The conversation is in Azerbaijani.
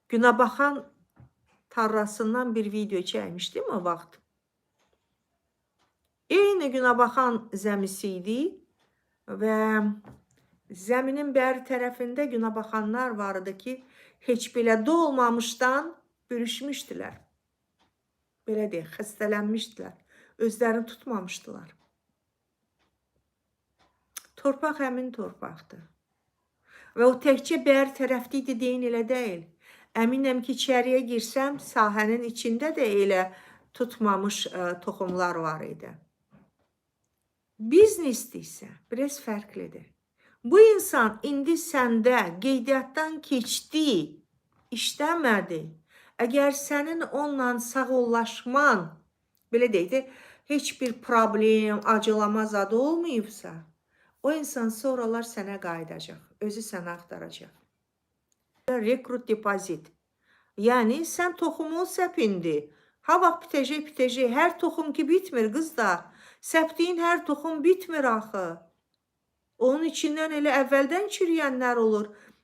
Günəbaxan tarlasından bir video çəkmişdim o vaxt. Eyni Günəbaxan zəmisi idi və zəminin bəri tərəfində günəbaxanlar vardı ki, heç belə doğulmamışdan bürüşmüşdülər. Belə deyək, xəstələnmişdilər. Özlərini tutmamışdılar. Torpaq həmin torpaqdır. Və o təkcə bəri tərəfdə idi deyin elə deyil. Əminəm ki, içəriyə girsəm, sahənin içində də elə tutmamış toxumlar var idi. Biznesdə isə biraz fərqlidir. Bu insan indi səndə qeydiyyatdan keçdi, işləmədi. Əgər sənin onunla sağollaşman, belə deyək, heç bir problem, acılama zadı olmayıbsa, o insan sonralar sənə qayıdacaq, özü sənə axtaracaq. Rekrut depozit. Yəni, sən toxumu səpindi. Ha vaxt bitəcək. Hər toxum ki bitmir, qızlar. Səpdiyin hər toxum bitmir axı. Onun içindən elə əvvəldən çürüyənlər olur.